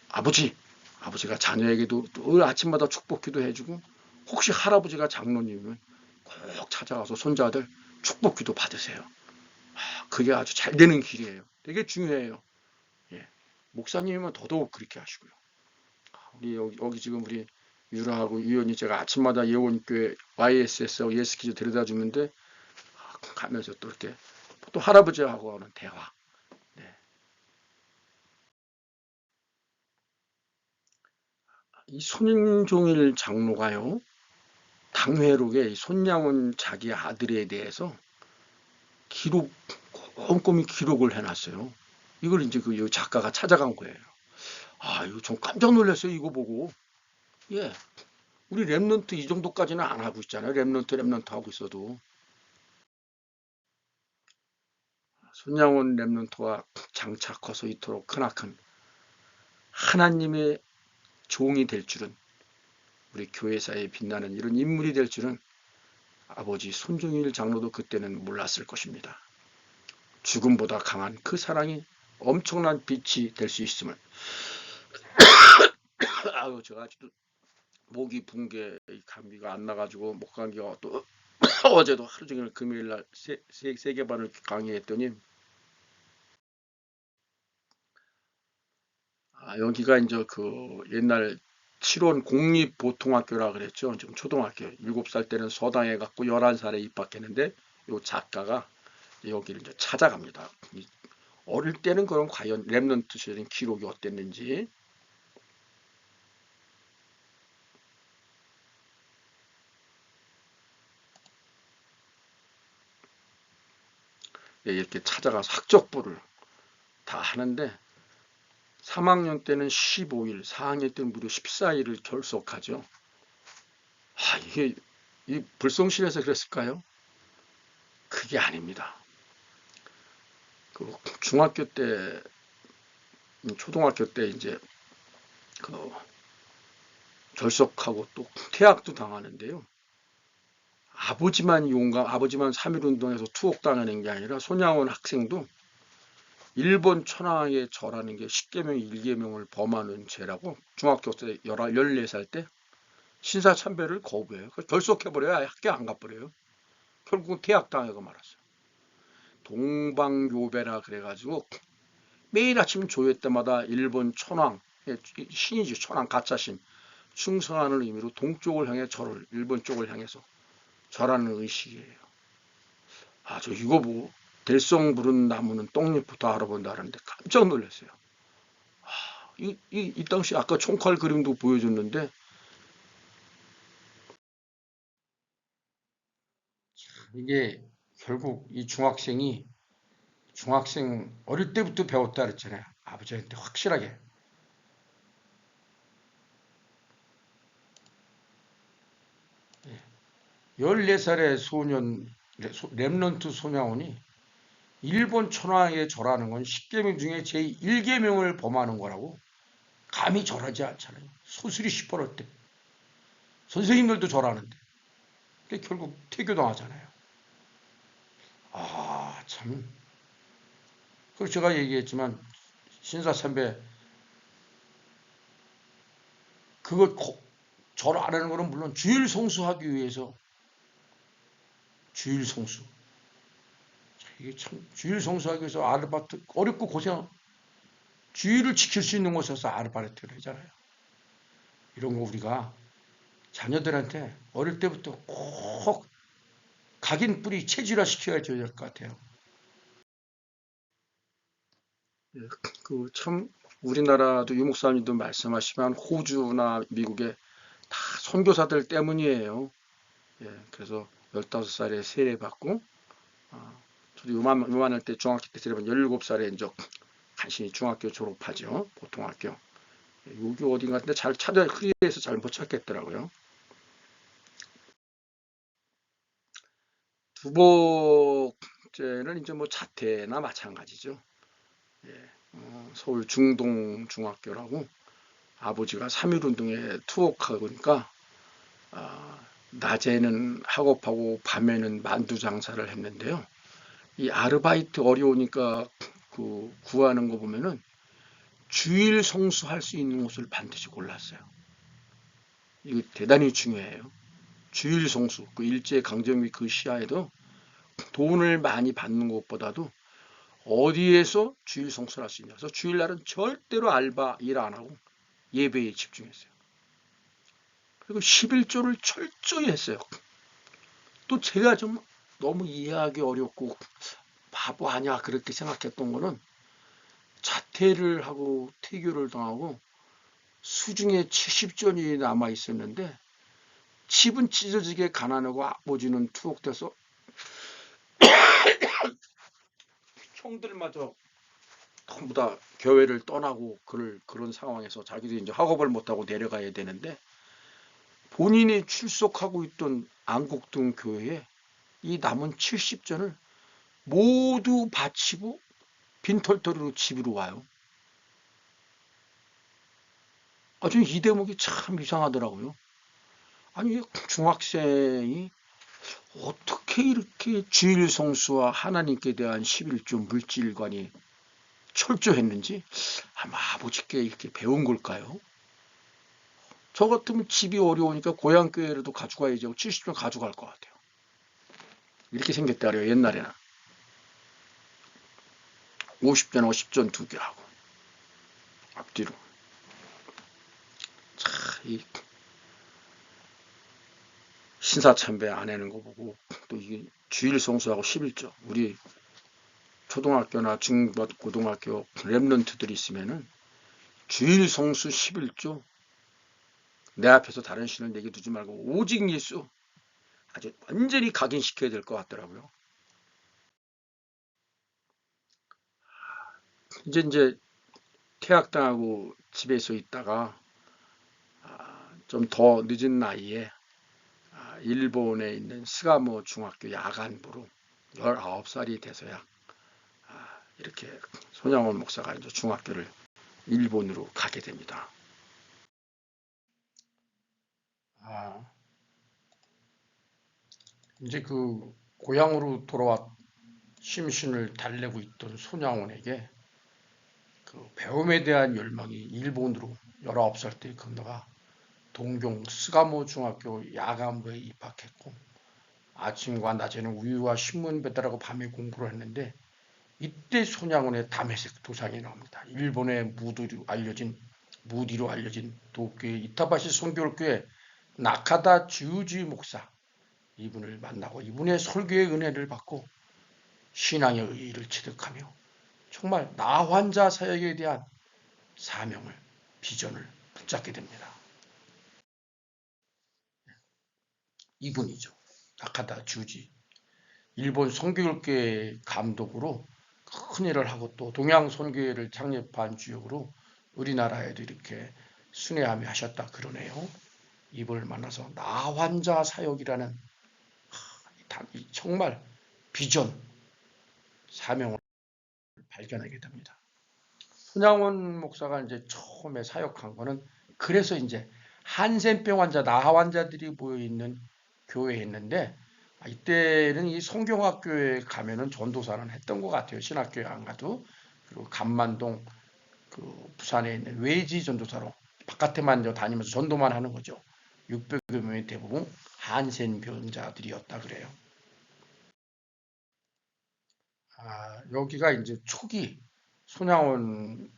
아버지가 자녀에게도 늘 아침마다 축복 기도해주고 혹시 할아버지가 장로님이면 꼭 찾아가서 손자들 축복 기도 받으세요. 그게 아주 잘 되는 길이에요. 되게 중요해요. 예. 목사님이면 더더욱 그렇게 하시고요. 우리 여기 지금 우리 유라하고 유연이 제가 아침마다 예원교회 YSS하고 예스키즈 데려다 주는데 가면서 또 이렇게 또 할아버지하고 하는 대화. 네. 이 손종일 장로가요. 당회록에 손양원 자기 아들에 대해서 기록 꼼꼼히 기록을 해놨어요. 이걸 이제 그 작가가 찾아간 거예요. 아, 이거 좀 깜짝 놀랐어요. 이거 보고. 예. 우리 랩런트 이 정도까지는 안 하고 있잖아요. 랩런트 하고 있어도. 손양원 랩런트와 장차 커서 이토록 크나큰 하나님의 종이 될 줄은 우리 교회사에 빛나는 이런 인물이 될 줄은 아버지 손종일 장로도 그때는 몰랐을 것입니다. 죽음보다 강한 그 사랑이 엄청난 빛이 될 수 있음을 아유 제가 아직도 목이 붕게 감기가 안 나가지고 목 감기가 또 어제도 하루 종일 금요일 날 세 개 반을 강의했더니 여기가 이제 그 옛날 칠원 공립보통학교라 그랬죠. 지금 초등학교 7살 때는 서당에 갔고 11살에 입학했는데 요 작가가 여기를 이제 찾아갑니다. 어릴 때는 그럼 과연 랩런트 시절인 기록이 어땠는지 이렇게 찾아가서 학적부를 다 하는데 3학년 때는 15일, 4학년 때는 무려 14일을 결석하죠. 이게 이 불성실해서 그랬을까요? 그게 아닙니다. 그 중학교 때, 초등학교 때 이제 그 결석하고 또 퇴학도 당하는데요. 아버지만 3.1운동에서 투옥당하는 게 아니라 손양원 학생도 일본 천황의 절하는 게 10계명 1계명을 범하는 죄라고 중학교 때 14살 때 신사참배를 거부해요. 결석해버려요. 아예 학교 안 가버려요. 결국은 퇴학당하고 말았어요. 동방요배라 그래가지고 매일 아침 조회 때마다 일본 천황, 신이지 천황 가짜신 충성하는 의미로 동쪽을 향해 절을 일본 쪽을 향해서 절하는 의식이에요. 저 이거 보고 들송 부른 나무는 떡잎부터 알아본다는데 깜짝 놀랐어요. 이 당시 아까 총칼 그림도 보여줬는데 이게 결국 이 중학생 어릴 때부터 배웠다 그랬잖아요. 아버지한테 확실하게. 14살의 소년 렘넌트 소냐원이 일본 천황에게 절하는 건 10계명 중에 제1계명을 범하는 거라고 감히 절하지 않잖아요. 소설이 시퍼럴 때 선생님들도 절하는데 근데 결국 퇴교당하잖아요. 아, 참. 그리고 제가 얘기했지만 신사참배 그거 절 안 하는 거는 물론 주일 성수하기 위해서 주일 성수. 이게 참 주일 성수하기 위해서 아르바이트 어렵고 고생 주일을 지킬 수 있는 곳에서 아르바이트를 하잖아요. 이런 거 우리가 자녀들한테 어릴 때부터 꼭 각인 뿌리 체질화 시켜야 될 것 같아요. 그 참 우리나라도 유목사님도 말씀하시면 호주나 미국에 다 선교사들 때문이에요. 예, 그래서 15살에 세례받고 저도 요만할 때 중학교 때 세례받은 17살에 이제 간신히 중학교 졸업하죠. 보통학교. 여기 어딘가 근데 잘 찾아 흐리에서 잘 못 찾겠더라고요. 두 번째는 이제 뭐 자퇴나 마찬가지죠. 예, 서울 중동 중학교라고 아버지가 3.1운동에 투옥하니까 낮에는 학업하고 밤에는 만두 장사를 했는데요. 이 아르바이트 어려우니까 그 구하는 거 보면은 주일 성수할 수 있는 곳을 반드시 골랐어요. 이거 대단히 중요해요. 주일 성수, 그 일제 강점기 그 시야에도 돈을 많이 받는 것보다도 어디에서 주일 성수를 할 수 있냐. 그래서 주일날은 절대로 알바 일 안 하고 예배에 집중했어요. 그리고 11조를 철저히 했어요. 또 제가 좀 너무 이해하기 어렵고 바보 아니야 그렇게 생각했던 거는 자퇴를 하고 퇴교를 당하고 수중에 70전이 남아 있었는데 집은 찢어지게 가난하고 아버지는 투옥돼서 형들마저 전부 다 교회를 떠나고 그런 상황에서 자기도 이제 학업을 못하고 내려가야 되는데 본인이 출석하고 있던 안국동 교회에 이 남은 70전을 모두 바치고 빈털터리로 집으로 와요. 아주 이 대목이 참 이상하더라고요. 아니 중학생이 어떻게 이렇게 주일 성수와 하나님께 대한 11조 물질관이 철저했는지 아마 아버지께 이렇게 배운 걸까요? 저 같으면 집이 어려우니까 고향교회라도 가져가야지 하고 70전 가져갈 것 같아요. 이렇게 생겼다 그래요. 옛날에는 50전 50전 두 개 하고 앞뒤로 이 신사참배 안 하는 거 보고 또 이게 주일 성수하고 11조 우리 초등학교나 중고등학교 랩런트들이 있으면은 주일 성수 11조 내 앞에서 다른 신을 내게 두지 말고 오직 예수 아주 완전히 각인시켜야 될 것 같더라고요. 이제 퇴학당하고 집에서 있다가 좀 더 늦은 나이에 일본에 있는 스가모 중학교 야간부로 19살이 돼서야 이렇게 손양원 목사가 이제 중학교를 일본으로 가게 됩니다. 이제 그 고향으로 돌아와 심신을 달래고 있던 손양원에게 그 배움에 대한 열망이 일본으로 19살 때 건너가 동경 스가모 중학교 야간부에 입학했고 아침과 낮에는 우유와 신문 배달하고 밤에 공부를 했는데 이때 손양원의 담에색 도상이 나옵니다. 일본의 무디로 알려진 도쿄의 이타바시 선교교회 나카다 주지 목사 이분을 만나고 이분의 설교의 은혜를 받고 신앙의 의의를 체득하며 정말 나 환자 사역에 대한 사명을 비전을 붙잡게 됩니다. 이분이죠. 나카다 주지. 일본 선교교회 감독으로 큰 일을 하고 또 동양 선교회를 창립한 주역으로 우리나라에도 이렇게 순회하며 하셨다 그러네요. 이분을 만나서 나 환자 사역이라는 정말 비전, 사명을 발견하게 됩니다. 손양원 목사가 이제 처음에 사역한 거는 그래서 이제 한센병 환자, 나하 환자들이 모여 있는 교회에 있는데 이때는 이 성경학교에 가면은 전도사는 했던 것 같아요. 신학교에 안 가도. 그리고 감만동 그 부산에 있는 외지 전도사로 바깥에만 다니면서 전도만 하는 거죠. 600여 명이 대부분 한센병자들이었다 그래요. 여기가 이제 초기 손양원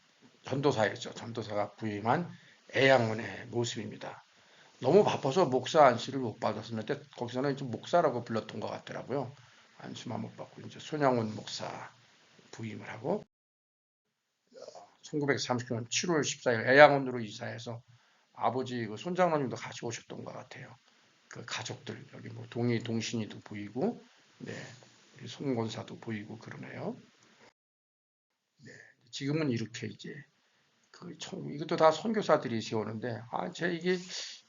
전도사였죠. 전도사가 부임한 애양원의 모습입니다. 너무 바빠서 목사 안수를 못 받았었는데 거기서는 이제 목사라고 불렀던 것 같더라고요. 안수만 못 받고 이제 손양원 목사 부임을 하고 1939년 7월 14일 애양원으로 이사해서 아버지 그 손장로님도 같이 오셨던 것 같아요. 그 가족들 여기 뭐 동신이도 보이고, 네, 우리 손권사도 보이고 그러네요. 네, 지금은 이렇게 이제 이것도 다 선교사들이 세우는데 제 이게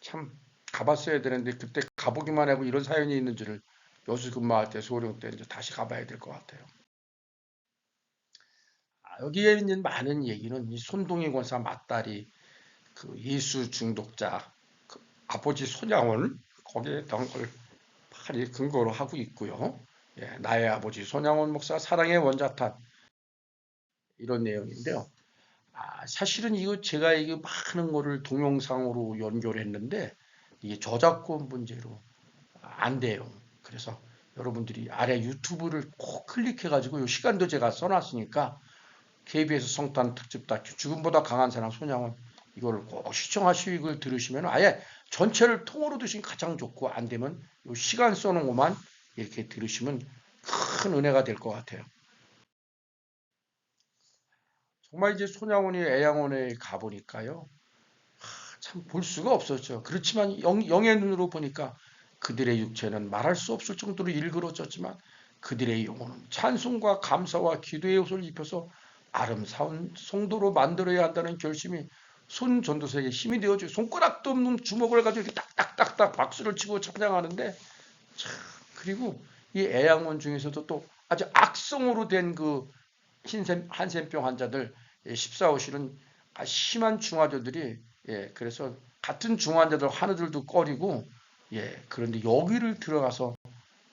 참 가봤어야 되는데 그때 가보기만 하고 이런 사연이 있는 줄을 여수 근무할 때 소령 때 이제 다시 가봐야 될 것 같아요. 여기에 있는 많은 얘기는 이 손동희 권사 맏딸이 그 예수 중독자 그 아버지 손양원 거기에 있던 걸 많이 근거로 하고 있고요. 예, 나의 아버지 손양원 목사 사랑의 원자탄 이런 내용인데요. 사실은 이거 제가 이게 많은 거를 동영상으로 연결했는데 이게 저작권 문제로 안 돼요. 그래서 여러분들이 아래 유튜브를 꼭 클릭해가지고 이 시간도 제가 써놨으니까 KBS 성탄 특집 다큐 죽음보다 강한 사랑 손양원 이거를 꼭 시청하시고 이걸 들으시면 아예 전체를 통으로 드시면 가장 좋고 안 되면 이 시간 써놓은 것만 이렇게 들으시면 큰 은혜가 될 것 같아요. 정말 이제 손양원이 애양원에 가보니까요. 참 볼 수가 없었죠. 그렇지만 영의 눈으로 보니까 그들의 육체는 말할 수 없을 정도로 일그러졌지만 그들의 영혼은 찬송과 감사와 기도의 옷을 입혀서 아름다운 성도로 만들어야 한다는 결심이 손 전도사에게 힘이 되어줘요. 손가락도 없는 주먹을 가지고 이렇게 딱딱딱딱 박수를 치고 찬양하는데 참, 그리고 이 애양원 중에서도 또 아주 악성으로 된 그 한센병 환자들 14호실은 심한 중환자들이 그래서 같은 중환자들 하나들도 꺼리고 그런데 여기를 들어가서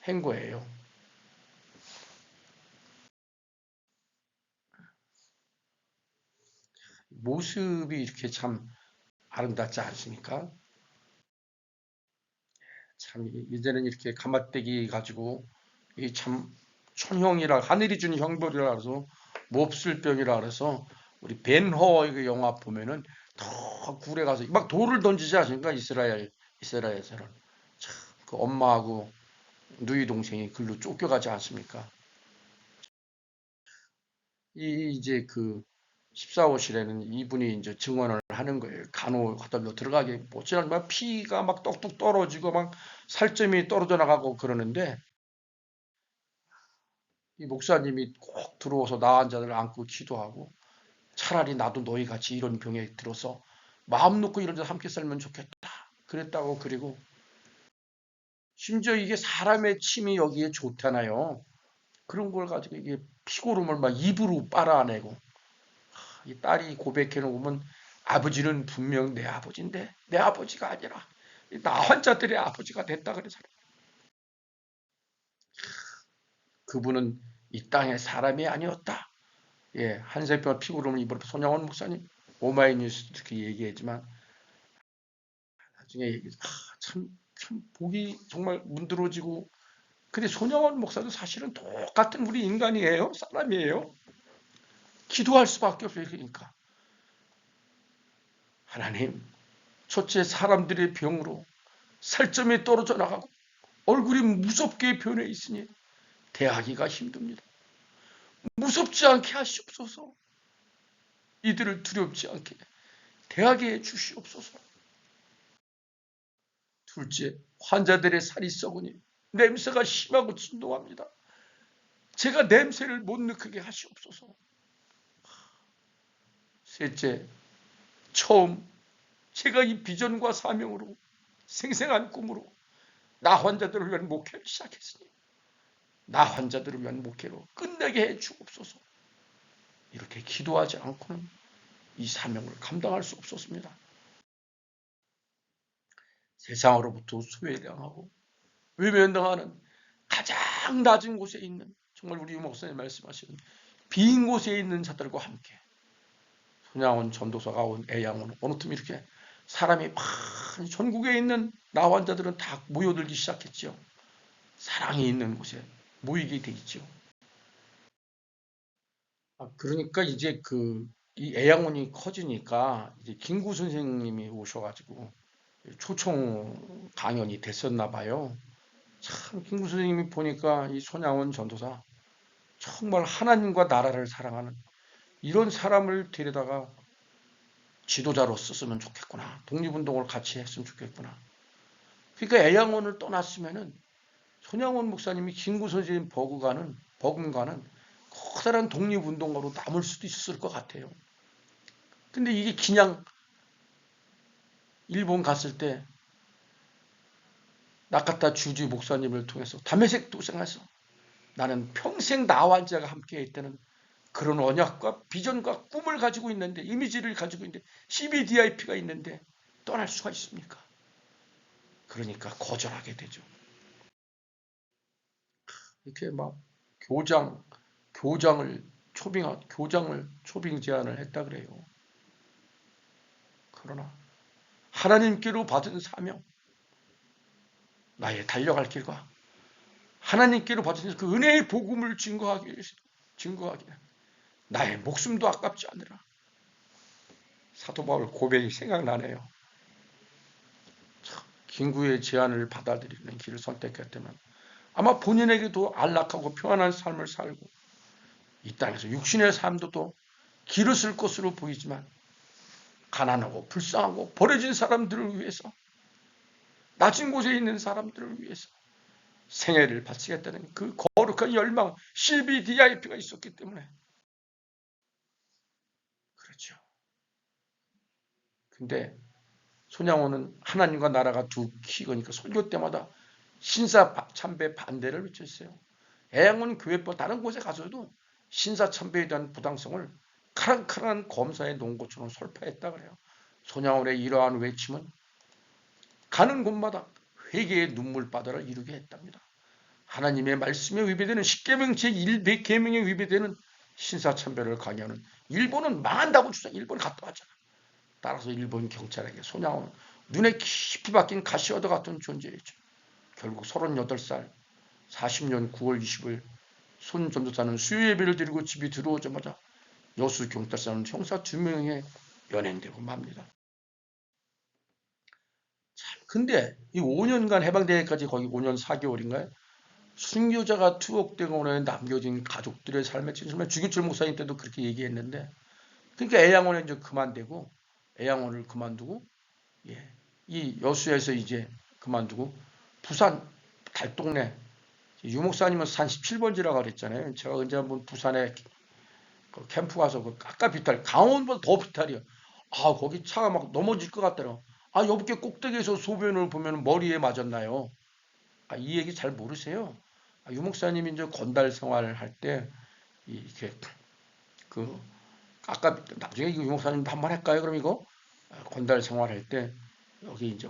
한 거예요. 모습이 이렇게 참 아름답지 않습니까? 참 이제는 이렇게 가마떼기 가지고 이 참 천형이라 하늘이 준 형벌이라 그래서 몹쓸 병이라 그래서 우리 벤허 그 영화 보면은 더 굴에 가서 막 돌을 던지지 않습니까? 이스라엘에서는 참 그 엄마하고 누이 동생이 글로 쫓겨가지 않습니까? 이제 그 14호실에는 이분이 이제 증언을 하는 거예요. 간호하다가 들어가게 못지않은 막 피가 막 떡뚝 떨어지고 막 살점이 떨어져 나가고 그러는데 이 목사님이 꼭 들어와서 나 환자들 안고 기도하고 차라리 나도 너희 같이 이런 병에 들어서 마음 놓고 이런 데서 함께 살면 좋겠다. 그랬다고 그리고 심지어 이게 사람의 침이 여기에 좋잖아요. 그런 걸 가지고 이게 피고름을 막 입으로 빨아내고 이 딸이 고백해 놓으면 아버지는 분명 내 아버지인데 내 아버지가 아니라 나 환자들의 아버지가 됐다 그래서 그분은 이 땅의 사람이 아니었다. 한센병 피고름을 입으로 손양원 목사님 오마이뉴스 이렇게 얘기했지만 나중에 참 보기 정말 문드러지고 근데 손양원 목사도 사실은 똑같은 우리 인간이에요. 사람이에요. 기도할 수밖에 없어요. 그러니까 하나님 첫째 사람들의 병으로 살점이 떨어져 나가고 얼굴이 무섭게 변해 있으니 대하기가 힘듭니다. 무섭지 않게 하시옵소서. 이들을 두렵지 않게 대하게 해 주시옵소서. 둘째, 환자들의 살이 썩으니 냄새가 심하고 진동합니다. 제가 냄새를 못 느끼게 하시옵소서. 셋째, 처음 제가 이 비전과 사명으로 생생한 꿈으로 나 환자들을 위한 목회를 시작했으니 나 환자들을 위한 목회로 끝내게 해 주옵소서. 이렇게 기도하지 않고는 이 사명을 감당할 수 없었습니다. 세상으로부터 소외당하고 외면당하는 가장 낮은 곳에 있는, 정말 우리 목사님 말씀하시는 빈 곳에 있는 자들과 함께 손양원 전도사가 온 애양원 어느 틈 이렇게 사람이 많이, 전국에 있는 나 환자들은 다 모여들기 시작했죠. 사랑이 있는 곳에 모이게 돼 있죠. 그러니까 이제 이 애양원이 커지니까 이제 김구 선생님이 오셔가지고 초청 강연이 됐었나 봐요. 참 김구 선생님이 보니까 이 손양원 전도사 정말 하나님과 나라를 사랑하는 이런 사람을 데려다가 지도자로 썼으면 좋겠구나. 독립운동을 같이 했으면 좋겠구나. 그러니까 애양원을 떠났으면은 손양원 목사님이 김구 선생님 버금가는 커다란 독립운동가로 남을 수도 있었을 것 같아요. 근데 이게 그냥 일본 갔을 때 나카타 주지 목사님을 통해서 담에색 도생해서 나는 평생 나와 환자가 함께 있다는 그런 언약과 비전과 꿈을 가지고 있는데, 이미지를 가지고 있는데, CBDIP가 있는데 떠날 수가 있습니까? 그러니까 거절하게 되죠. 이렇게 막 교장을 초빙 제안을 했다 그래요. 그러나 하나님께로 받은 사명, 나의 달려갈 길과 하나님께로 받은 그 은혜의 복음을 증거하기 위해서, 나의 목숨도 아깝지 않으라. 사도 바울 고백이 생각나네요. 김구의 제안을 받아들이는 길을 선택했다면 아마 본인에게도 안락하고 평안한 삶을 살고 이 땅에서 육신의 삶도 또 길었을 것으로 보이지만 가난하고 불쌍하고 버려진 사람들을 위해서, 낮은 곳에 있는 사람들을 위해서 생애를 바치겠다는 그 거룩한 열망, CBDIP가 있었기 때문에 그렇죠. 근데 손양호는 하나님과 나라가 두 키거니까 설교 때마다 신사참배 반대를 외쳤어요. 애양원 교회법 다른 곳에 가서도 신사참배에 대한 부당성을 카랑카랑한 검사의 논고처럼 설파했다 그래요. 손양원의 이러한 외침은 가는 곳마다 회개의 눈물바다를 이루게 했답니다. 하나님의 말씀에 위배되는 십계명 제1계명에 위배되는 신사참배를 강요하는 일본은 망한다고 주장. 일본 갔다 왔잖아. 따라서 일본 경찰에게 손양원 눈에 깊이 박힌 가시어도 같은 존재였죠. 결국 38살 40년 9월 20일 손 전도사는 수요 예배를 드리고 집이 들어오자마자 여수 경찰서는 형사 2명에 연행되고 맙니다. 근데 이 5년간 해방되기까지 거의 5년 4개월인가요? 순교자가 투옥되고 남겨진 가족들의 삶에 정말 주기철 목사님 때도 그렇게 얘기했는데, 그러니까 애양원에 이제 그만두고 이 여수에서 이제 그만두고 부산 달동네 유목사님은 산 17번지라고 그랬잖아요. 제가 언제 한번 부산에 캠프 가서 아까 비탈 강원보다 더 비탈이요. 거기 차가 막 넘어질 것 같더라고. 옆에 꼭대기에서 소변을 보면 머리에 맞았나요? 이 얘기 잘 모르세요? 유목사님이 이제 건달 생활할 때 이렇게 아까 나중에 유목사님 한번 할까요? 그럼 이거 건달 생활할 때 여기 이제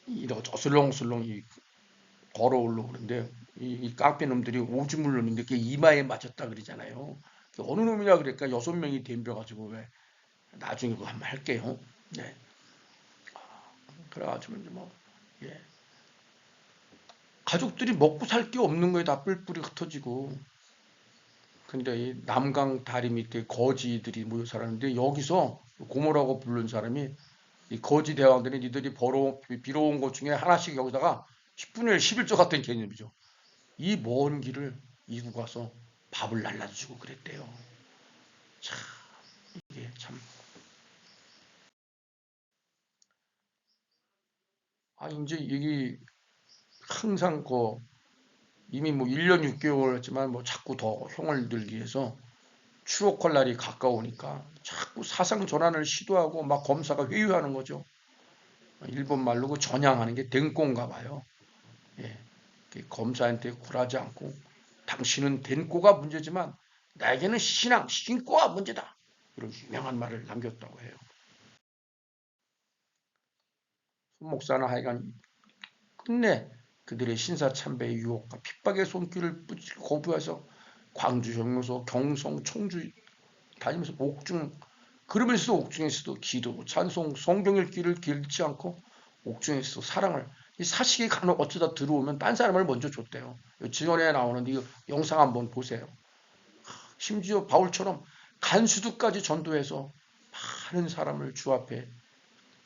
이렇게 어슬렁슬렁 걸어 올라오는데 이 깡패 놈들이 오줌을 넣는데 그게 이마에 맞았다 그러잖아요. 어느 놈이냐 그러니까 6명이 덤벼가지고 왜 나중에 그거 한번 할게요. 네. 그래가지고 이제 예. 가족들이 먹고 살 게 없는 거에 다 뿔뿔이 흩어지고. 근데 이 남강 다리 밑에 거지들이 모여 살았는데 여기서 고모라고 부른 사람이 이 거지 대왕들이 니들이 빌어온 것 중에 하나씩 여기다가 10분의 1, 11조 같은 개념이죠. 이 먼 길을 이고 가서 밥을 날라주고 그랬대요. 참 이게 참 이제 여기 항상 이미 1년 6개월 했지만 자꾸 더 형을 들기 위해서 추록할 날이 가까우니까 자꾸 사상 전환을 시도하고 막 검사가 회유하는 거죠. 일본 말로 전향하는 게 댕꼬인가 봐요. 예. 검사한테 굴하지 않고 당신은 된꼬가 문제지만 나에게는 신앙, 신꼬가 문제다. 이런 유명한 말을 남겼다고 해요. 손 목사는 하여간 끝내 그들의 신사참배의 유혹과 핍박의 손길을 거부해서 광주, 종로소, 경성, 청주 다니면서 그러면서도 옥중에서도 기도, 찬송, 성경 읽기를 길지 않고 옥중에서도 사랑을, 이 사식이 간혹 어쩌다 들어오면 딴 사람을 먼저 줬대요. 지원에 나오는 이 영상 한번 보세요. 심지어 바울처럼 간수도까지 전도해서 많은 사람을 주 앞에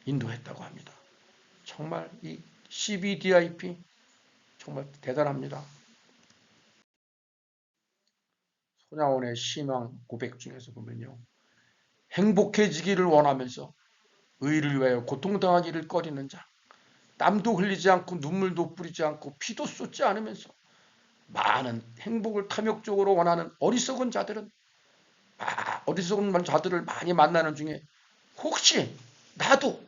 인도했다고 합니다. 정말 이 CBDIP 정말 대단합니다. 손양원의 신앙 고백 중에서 보면요. 행복해지기를 원하면서 의를 위하여 고통당하기를 꺼리는 자, 땀도 흘리지 않고 눈물도 뿌리지 않고 피도 쏟지 않으면서 많은 행복을 탐욕적으로 원하는 어리석은 자들을 많이 만나는 중에 혹시 나도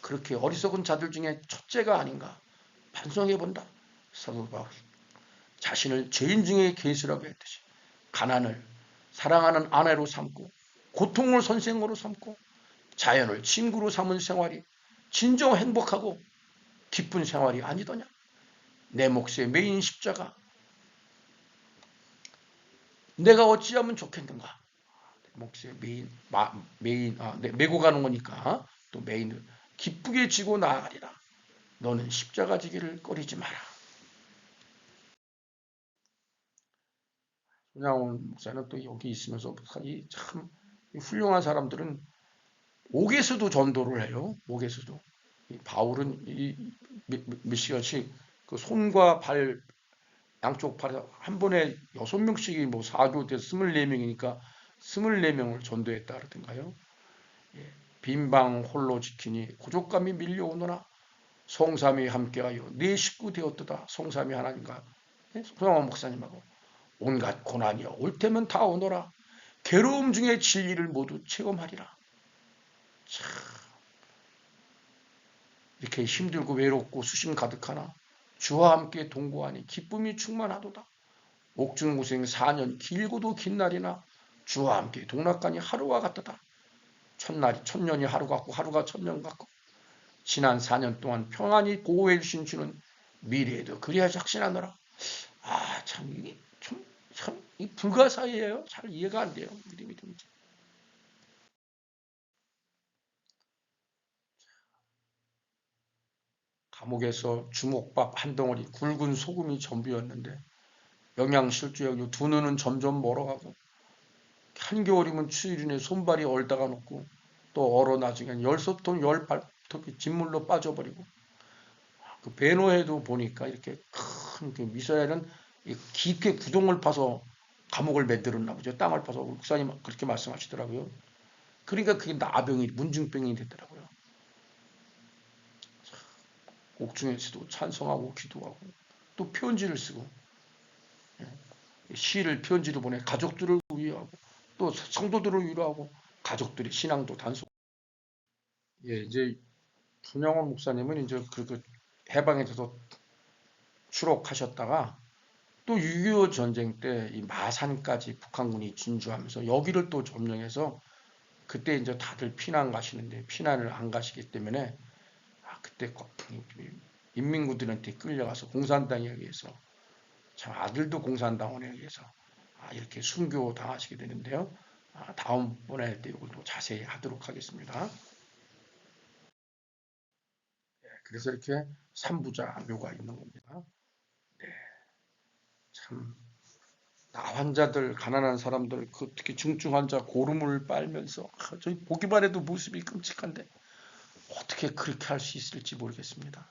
그렇게 어리석은 자들 중에 첫째가 아닌가 반성해 본다. 사도 바울 자신을 죄인 중에 계시라고 했듯이 가난을 사랑하는 아내로 삼고 고통을 선생으로 삼고 자연을 친구로 삼은 생활이 진정 행복하고 기쁜 생활이 아니더냐. 내 몫의 메인 십자가 내가 어찌하면 좋겠는가. 내 몫의 메고 가는 거니까 또 메인을 기쁘게 지고 나아가리라. 너는 십자가 지기를 꺼리지 마라. 손양원 목사는 또 여기 있으면서 참 훌륭한 사람들은 옥에서도 전도를 해요. 옥에서도. 바울은 미시같이 그 손과 발 양쪽 팔에 한 번에 6명씩이 뭐 사교돼서 24명이니까 24명을 전도했다 그러던가요. 예. 빈방 홀로 지키니 고족감이 밀려오너라. 성삼이 함께하여 네 식구 되었도다. 성삼이 하나님과 손양원 목사님하고 온갖 고난이여 올 테면 다 오너라. 괴로움 중에 진리를 모두 체험하리라. 참 이렇게 힘들고 외롭고 수심 가득하나 주와 함께 동거하니 기쁨이 충만하도다. 옥중고생 4년 길고도 긴 날이나 주와 함께 동락하니 하루와 같도다. 천년이 하루 같고 하루가 천년 같고 지난 4년 동안 평안히 보호해 주신 주는 미래에도 그리하 작신하노라. 참 이게 참 불가사의예요. 잘 이해가 안 돼요. 믿음이 든지. 감옥에서 주먹밥 한 덩어리 굵은 소금이 전부였는데 영양실조약으로 두 눈은 점점 멀어가고 한겨울이면 추위로 손발이 얼다가 녹고 또 얼어 나중엔 열손톱 열발톱이 진물로 빠져버리고 그 배노에도 보니까 이렇게 큰 그 미사엘은 깊게 구덩을 파서 감옥을 만들었나 보죠. 땅을 파서 목사님 그렇게 말씀하시더라고요. 그러니까 그게 나병이 문중병이 됐더라고요. 옥중에서도 찬송하고 기도하고 또 편지를 쓰고 시를 편지로 보내 가족들을 위하고 또 성도들을 위로하고 가족들의 신앙도 단속. 예, 이제 손양원 목사님은 이제 그 해방에 돼서 추록하셨다가 또 6.25 전쟁 때 이 마산까지 북한군이 진주하면서 여기를 또 점령해서 그때 이제 다들 피난 가시는데 피난을 안 가시기 때문에 그때 인민군들한테 끌려가서 공산당에 의해서 참 아들도 공산당원에 의해서 이렇게 순교 당하시게 되는데요. 다음번에 이걸 또 자세히 하도록 하겠습니다. 그래서 이렇게 삼부자묘가 있는 겁니다. 네, 참 나환자들, 가난한 사람들, 특히 중증 환자 고름을 빨면서 저희 보기만 해도 모습이 끔찍한데 어떻게 그렇게 할 수 있을지 모르겠습니다.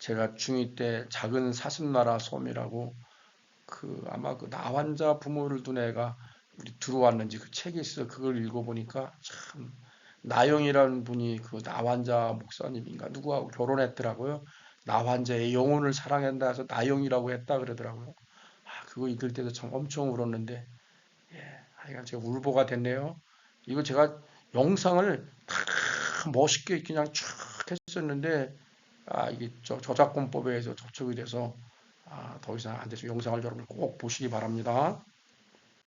제가 중2 때 작은 사슴나라 섬이라고 아마 그 나환자 부모를 둔 애가 들어왔는지 그 책이 있어 그걸 읽어보니까 참 나영이라는 분이 그 나환자 목사님인가 누구하고 결혼했더라고요. 나환자의 영혼을 사랑한다 해서 나영이라고 했다 그러더라고요. 그거 읽을 때도 참 엄청 울었는데 하여간 제가 울보가 됐네요. 이거 제가 영상을 다 멋있게 그냥 쫙 했었는데 이게 저작권법에 의해서 접촉이 돼서 더 이상 안 돼서 영상을 여러분 꼭 보시기 바랍니다.